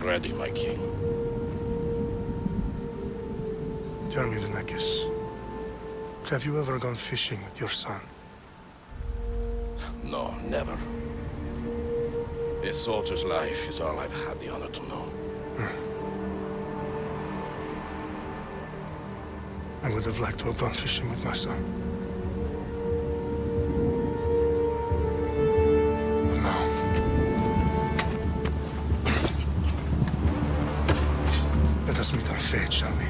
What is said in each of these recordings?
ready, my king. Tell me, the Negus. Have you ever gone fishing with your son? No, never. A soldier's life is all I've had the honor to know. I would have liked to have gone fishing with my son. But now... Let us meet our fate, shall we?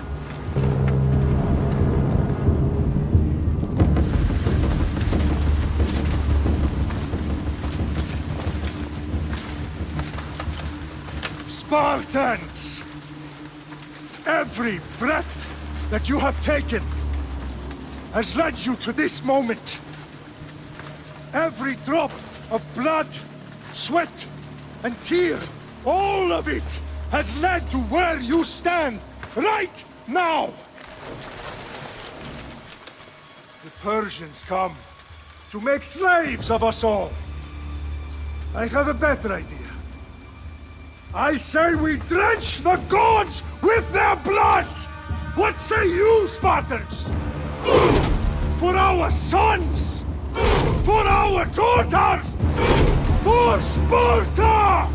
Spartans! Every breath that you have taken has led you to this moment. Every drop of blood, sweat, and tear, all of it has led to where you stand right now. The Persians come to make slaves of us all. I have a better idea. I say we drench the gods with their blood! What say you, Spartans? For our sons! For our daughters! For Sparta!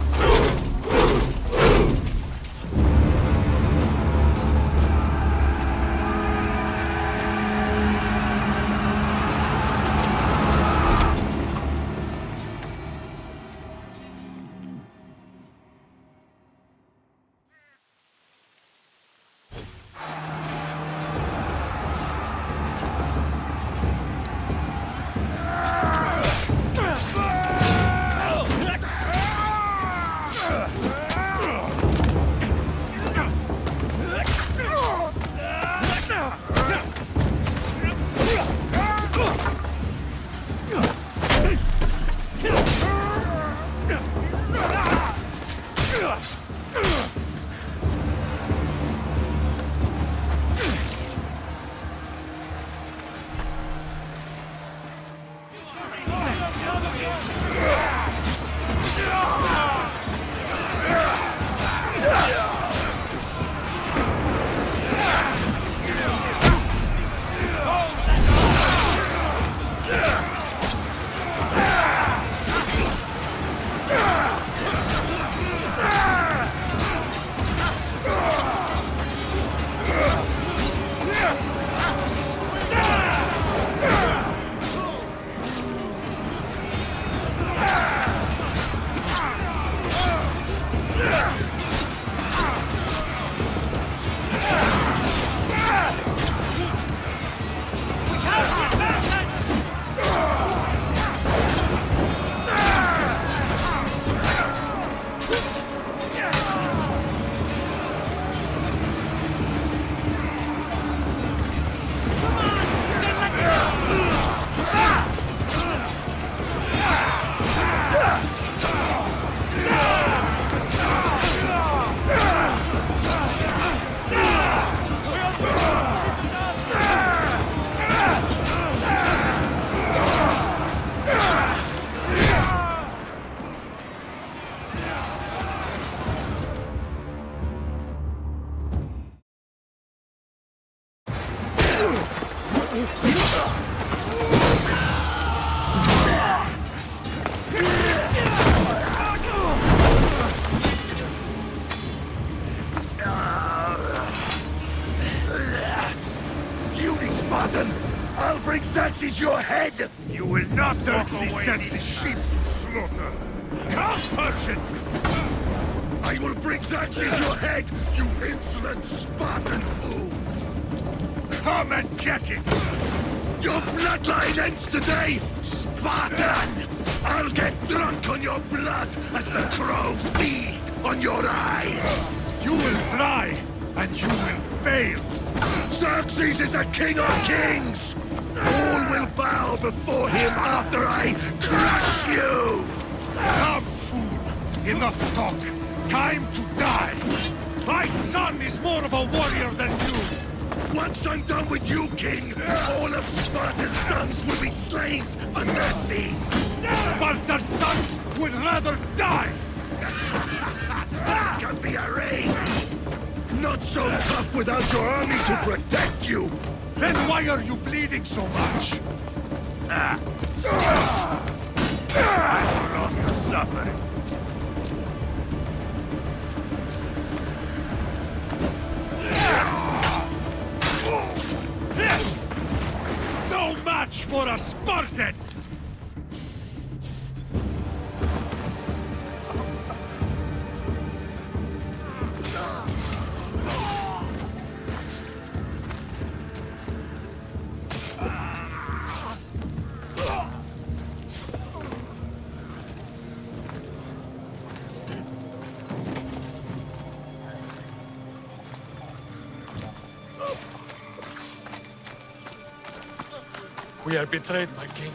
I'll bring Xerxes your head! You will not Xerxes sends his sheep to slaughter. Come, Persian! I will bring Xerxes your head, you insolent Spartan fool! Come and get it! Your bloodline ends today, Spartan! I'll get drunk on your blood as the crows feed on your eyes! You will fly, and you will fail! Xerxes is the king of kings! All will bow before him after I crush you! Come, fool! Enough talk! Time to die! My son is more of a warrior than you! Once I'm done with you, king, all of Sparta's sons will be slaves for Xerxes! Sparta's sons would rather die! that can be arranged. Not so tough without your army to protect you. Then why are you bleeding so much? I prolong your suffering. No match for a Spartan! We are betrayed, my king.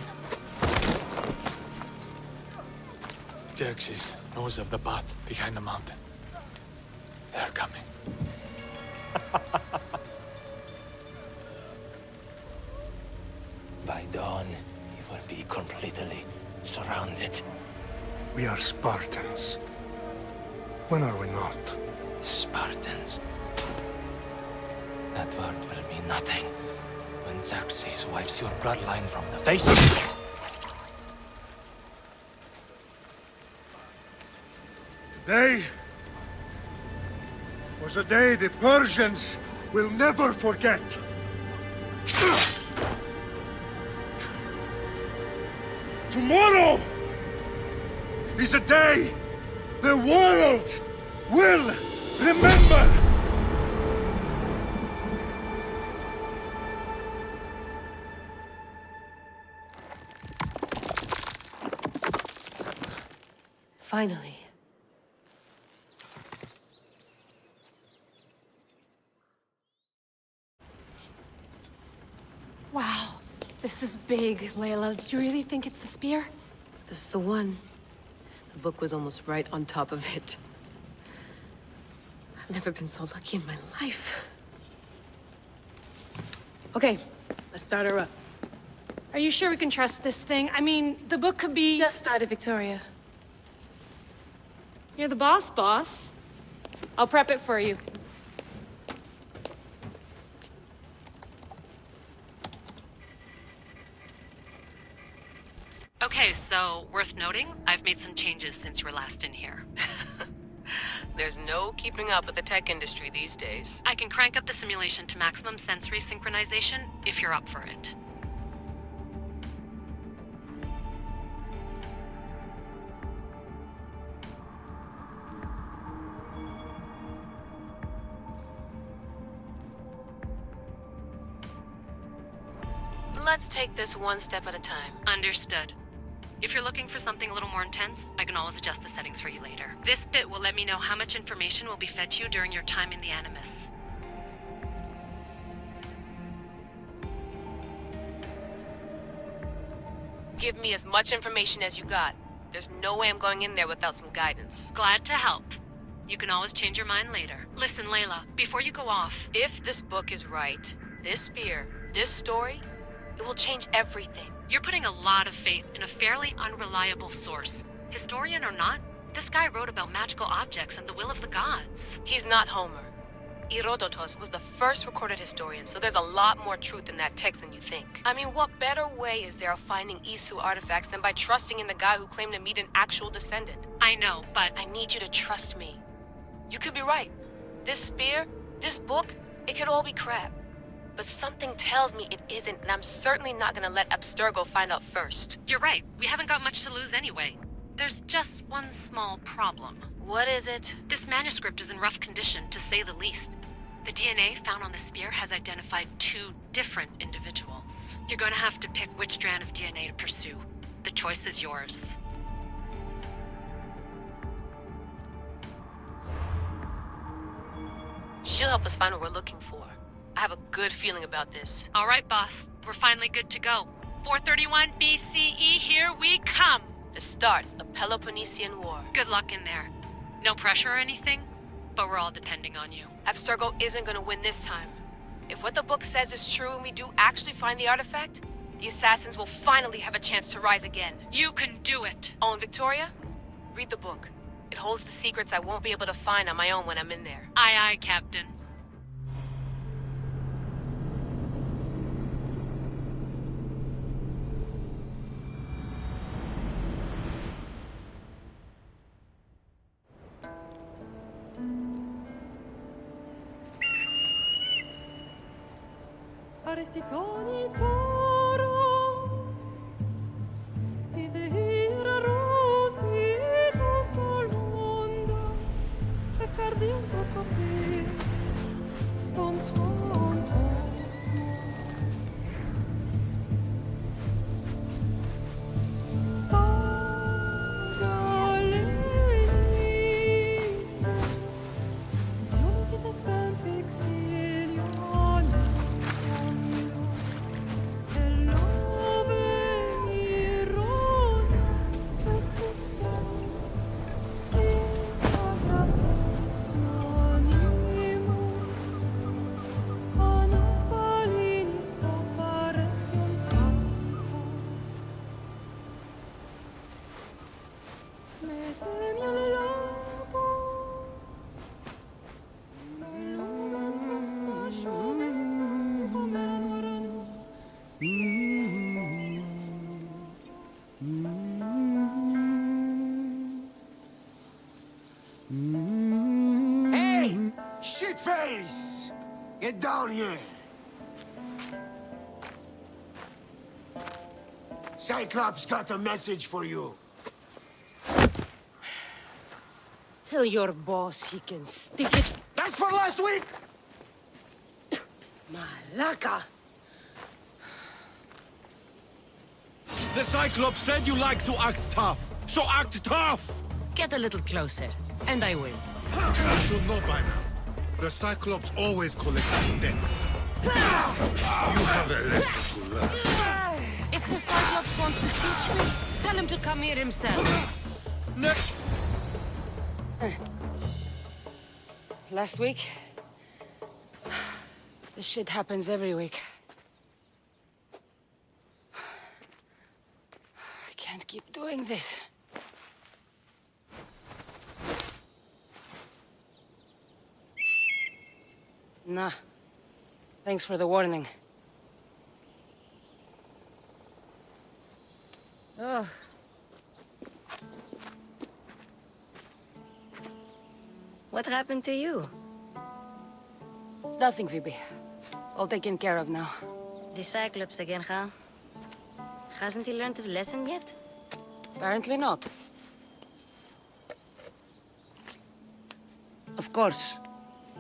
Xerxes knows of the path behind the mountain. They are coming. By dawn, you will be completely surrounded. We are Spartans. When are we not? Spartans. That word will mean nothing when Xerxes wipes your bloodline from the face of it. Today was a day the Persians will never forget. Tomorrow is a day the world will remember. Finally. Wow, this is big, Layla. Did you really think it's the spear? This is the one. The book was almost right on top of it. I've never been so lucky in my life. Okay, let's start her up. Are you sure we can trust this thing? I mean, the book could be... Just started, Victoria. You're the boss. I'll prep it for you. Okay, so worth noting, I've made some changes since you were last in here. There's no keeping up with the tech industry these days. I can crank up the simulation to maximum sensory synchronization if you're up for it. Let's take this one step at a time. Understood. If you're looking for something a little more intense, I can always adjust the settings for you later. This bit will let me know how much information will be fed to you during your time in the Animus. Give me as much information as you got. There's no way I'm going in there without some guidance. Glad to help. You can always change your mind later. Listen, Layla, before you go off... If this book is right, this spear, this story, it will change everything. You're putting a lot of faith in a fairly unreliable source. Historian or not, this guy wrote about magical objects and the will of the gods. He's not Homer. Herodotus was the first recorded historian, so there's a lot more truth in that text than you think. I mean, what better way is there of finding Isu artifacts than by trusting in the guy who claimed to meet an actual descendant? I know, but... I need you to trust me. You could be right. This spear, this book, it could all be crap. But something tells me it isn't, and I'm certainly not gonna let Abstergo find out first. You're right. We haven't got much to lose anyway. There's just one small problem. What is it? This manuscript is in rough condition, to say the least. The DNA found on the spear has identified 2 different individuals. You're gonna have to pick which strand of DNA to pursue. The choice is yours. She'll help us find what we're looking for. I have a good feeling about this. All right, boss. We're finally good to go. 431 BCE, here we come! The start of the Peloponnesian War. Good luck in there. No pressure or anything, but we're all depending on you. Abstergo isn't gonna win this time. If what the book says is true and we do actually find the artifact, the assassins will finally have a chance to rise again. You can do it! Oh, and Victoria, read the book. It holds the secrets I won't be able to find on my own when I'm in there. Aye, aye, Captain. Hey! Shitface! Get down here! Cyclops got a message for you. Tell your boss he can stick it. That's for last week! Malaka! The Cyclops said you like to act tough, so act tough! Get a little closer, and I will. You should know by now. The Cyclops always collects debts. You have a lesson to learn. If the Cyclops wants to teach me, tell him to come here himself. Last week? This shit happens every week. I can't keep doing this. Nah. Thanks for the warning. Oh. What happened to you? It's nothing, Phoebe. All taken care of now. The Cyclops again, huh? Hasn't he learned his lesson yet? Apparently not. Of course.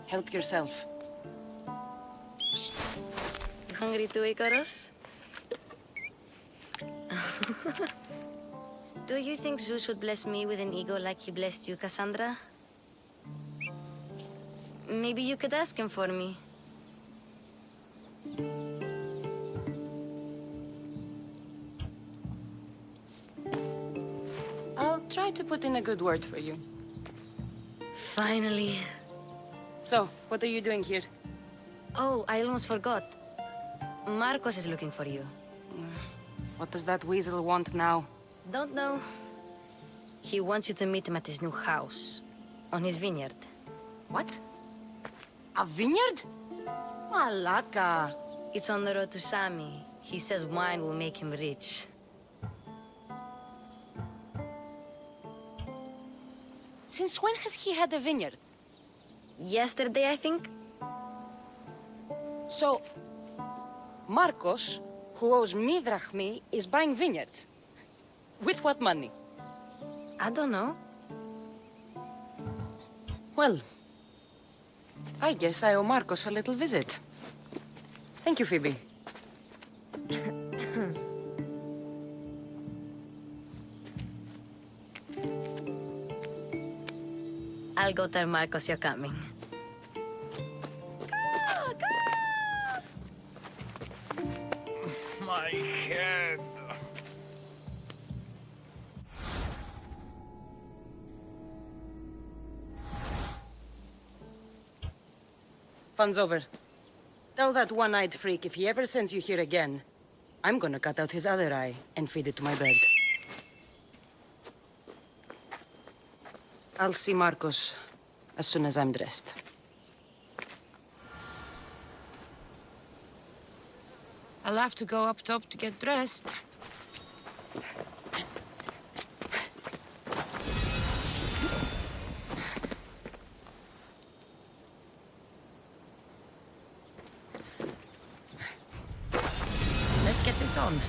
Help yourself. You hungry too, Icarus? Do you think Zeus would bless me with an ego like he blessed you, Cassandra? Maybe you could ask him for me. I'll try to put in a good word for you. Finally. So, what are you doing here? Oh, I almost forgot. Marcos is looking for you. What does that weasel want now? Don't know. He wants you to meet him at his new house. On his vineyard. What? A vineyard? Malaka. It's on the road to Sami. He says wine will make him rich. Since when has he had a vineyard? Yesterday, I think. So, Marcos, who owes me drachmi, is buying vineyards. With what money? I don't know. Well, I guess I owe Marcos a little visit. Thank you, Phoebe. I'll go tell Marcos you're coming. My head. Fun's over. Tell that one-eyed freak if he ever sends you here again, I'm gonna cut out his other eye and feed it to my bird. I'll see Marcos as soon as I'm dressed. I'll have to go up top to get dressed. Let's get this on.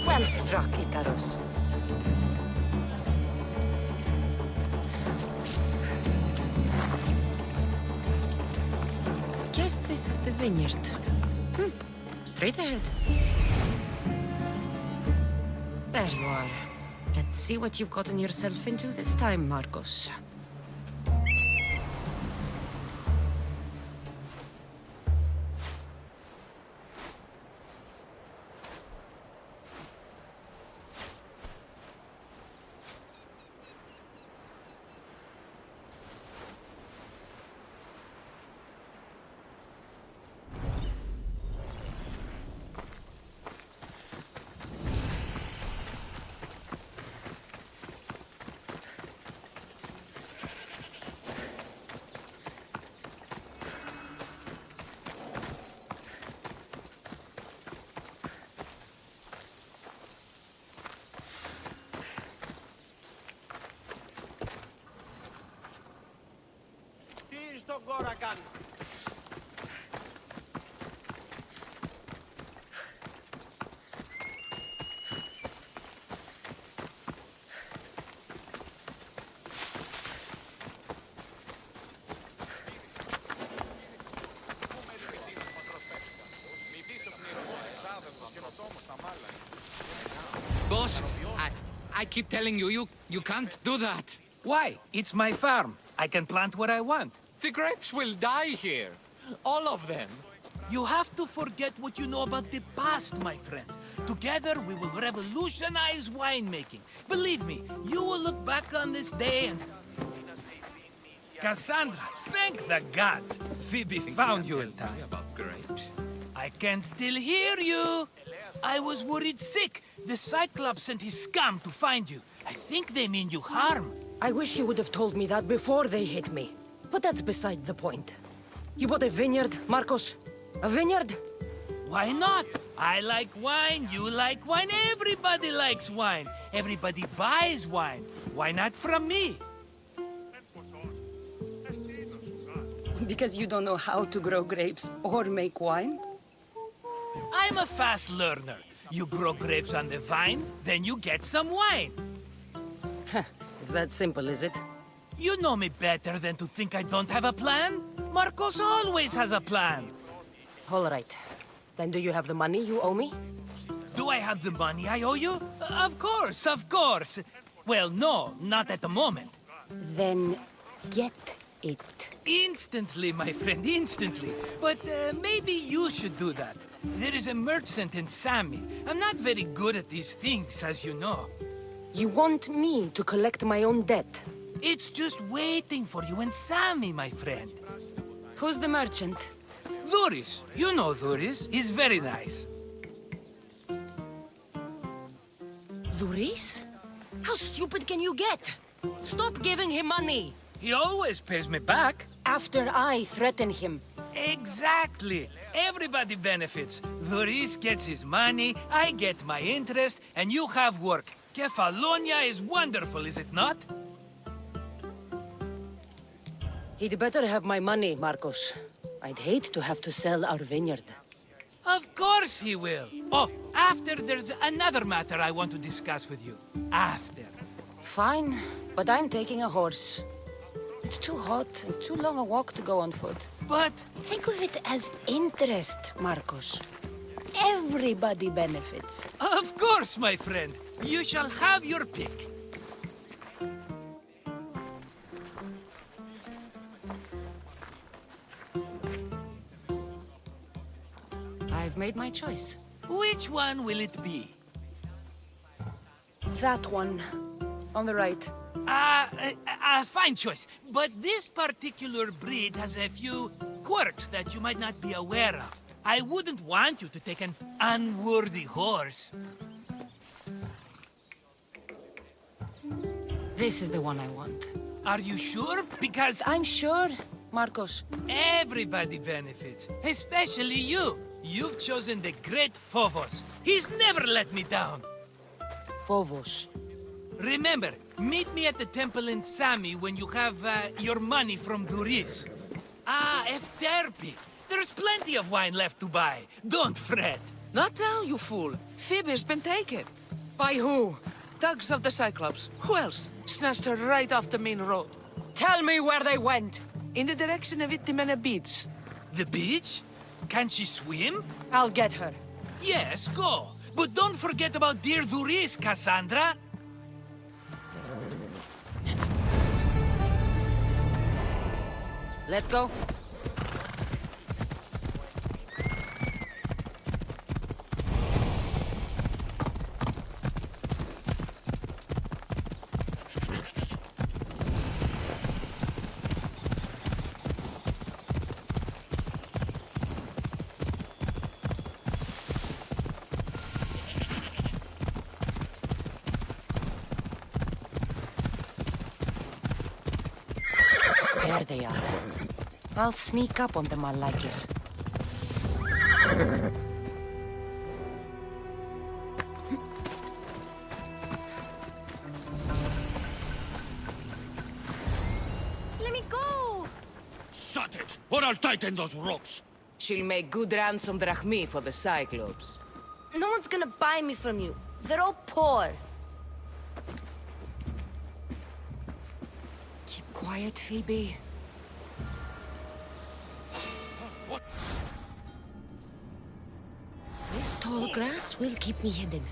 Well Drak Ikaros. Guess this is the vineyard. Straight ahead. There you are. Let's see what you've gotten yourself into this time, Marcos. Boss, I keep telling you, you can't do that. Why? It's my farm. I can plant what I want. The grapes will die here. All of them. You have to forget what you know about the past, my friend. Together, we will revolutionize winemaking. Believe me, you will look back on this day and... Cassandra, thank the gods! Phoebe found you in time. About grapes? I can still hear you! I was worried sick. The Cyclops sent his scum to find you. I think they mean you harm. I wish you would have told me that before they hit me. But that's beside the point. You bought a vineyard, Marcos? A vineyard? Why not? I like wine, you like wine, everybody likes wine. Everybody buys wine. Why not from me? Because you don't know how to grow grapes or make wine? I'm a fast learner. You grow grapes on the vine, then you get some wine. Is that simple, is it? You know me better than to think I don't have a plan. Marcos always has a plan. All right. Then do you have the money you owe me? Do I have the money I owe you? Of course, of course. Well, no, not at the moment. Then get it. Instantly, my friend, instantly. But maybe you should do that. There is a merchant in Sami. I'm not very good at these things, as you know. You want me to collect my own debt? It's just waiting for you in Sami, my friend. Who's the merchant? Duris. You know Duris. He's very nice. Duris? How stupid can you get? Stop giving him money! He always pays me back. After I threaten him. Exactly. Everybody benefits. Duris gets his money, I get my interest, and you have work. Kefalonia is wonderful, is it not? He'd better have my money, Marcos. I'd hate to have to sell our vineyard. Of course he will. Oh, after there's another matter I want to discuss with you. After. Fine, but I'm taking a horse. It's too hot and too long a walk to go on foot. But... think of it as interest, Marcos. Everybody benefits. Of course, my friend. You shall have your pick. I've made my choice. Which one will it be? That one. On the right. Fine choice. But this particular breed has a few quirks that you might not be aware of. I wouldn't want you to take an unworthy horse. This is the one I want. Are you sure? Because... I'm sure, Marcos. Everybody benefits. Especially you. You've chosen the great Phobos. He's never let me down. Phobos. Remember, meet me at the temple in Sami when you have your money from Duris. Ah, Efterpi. There's plenty of wine left to buy. Don't fret. Not now, you fool. Phoebe's been taken. By who? Thugs of the Cyclops. Who else? Snatched her right off the main road. Tell me where they went! In the direction of Itimena Beach. The beach? Can she swim? I'll get her. Yes, go. But don't forget about dear Dhuris, Cassandra. Let's go. There they are. I'll sneak up on them, Malakis. Let me go! Shut it, or I'll tighten those ropes. She'll make good ransom drachmi for the Cyclops. No one's gonna buy me from you. They're all poor. Keep quiet, Phoebe. This tall grass will keep me hidden.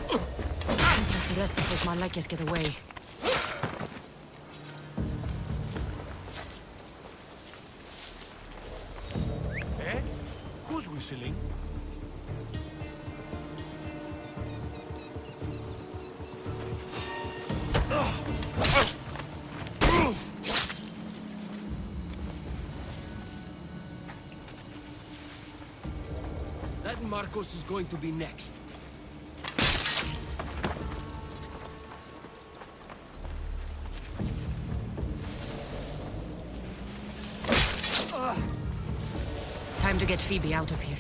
Can't let the rest of those Malakas get away. Ed? Who's whistling? That Marcos is going to be next. Time to get Phoebe out of here.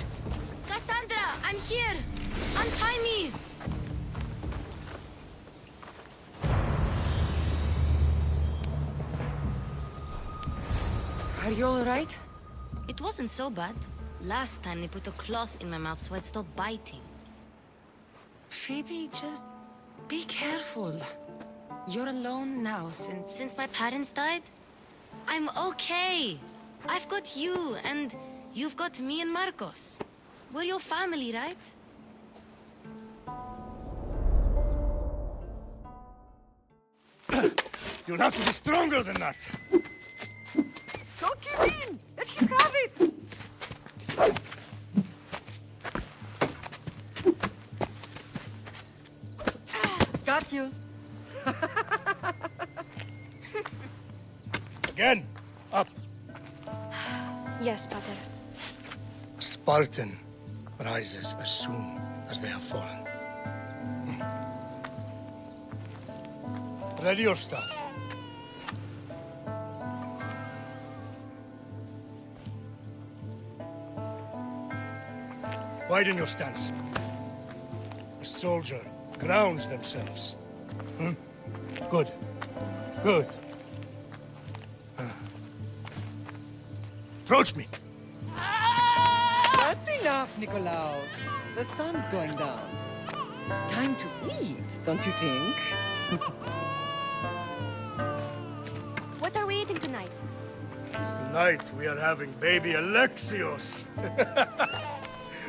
Cassandra, I'm here! Untie me! Are you all right? It wasn't so bad. Last time they put a cloth in my mouth so I'd stop biting. Phoebe, just be careful. You're alone now since... Since my parents died? I'm okay. I've got you, and you've got me and Marcos. We're your family, right? You'll have to be stronger than that. Don't give in! Let him have it! Got you. Again, up. Yes, Pater. A Spartan rises as soon as they have fallen. Ready your stuff. Widen your stance. A soldier grounds themselves. Good. Good. Approach me. That's enough, Nikolaos. The sun's going down. Time to eat, don't you think? What are we eating tonight? Tonight we are having baby Alexios.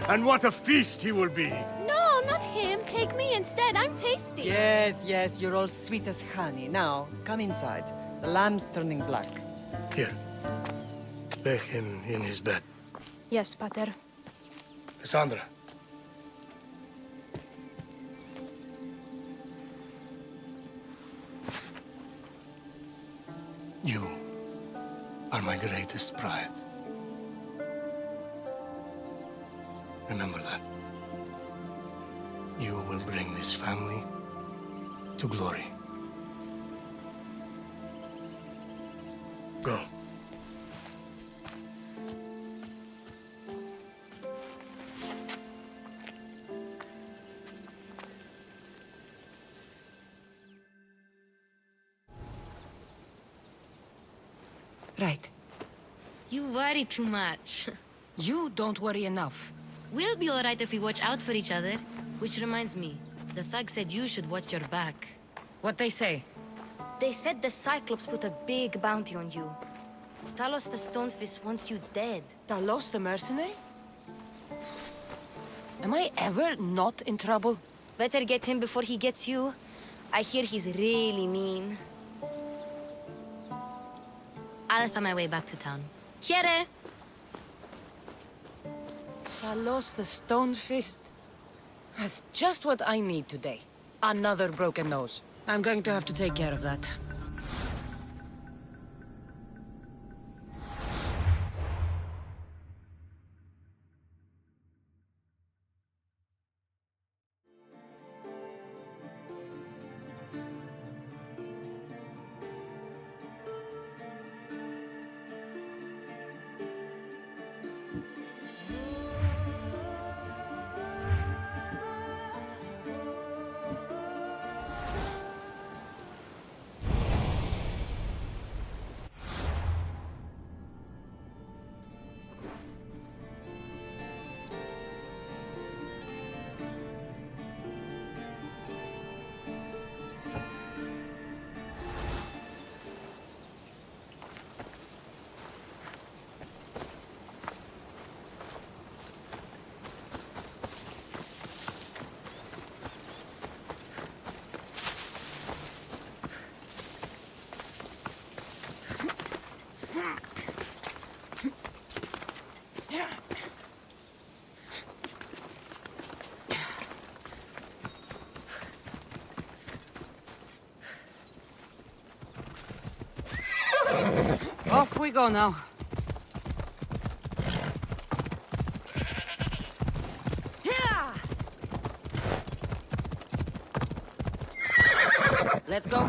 And what a feast he will be. No, not him. Take me instead. I'm tasty. Yes, yes, you're all sweet as honey. Now, come inside. The lamb's turning black. Here. Lay him in his bed. Yes, Pater. Cassandra. You are my greatest pride. Remember that. You will bring this family to glory. Go. Right. You worry too much. You don't worry enough. We'll be alright if we watch out for each other. Which reminds me, the thug said you should watch your back. What they say? They said the Cyclops put a big bounty on you. Talos the Stonefist wants you dead. Talos the mercenary? Am I ever not in trouble? Better get him before he gets you. I hear he's really mean. I'll find my way back to town. Here! Talos the Stonefist? That's just what I need today. Another broken nose. I'm going to have to take care of that. Off we go now. Yeah! Let's go.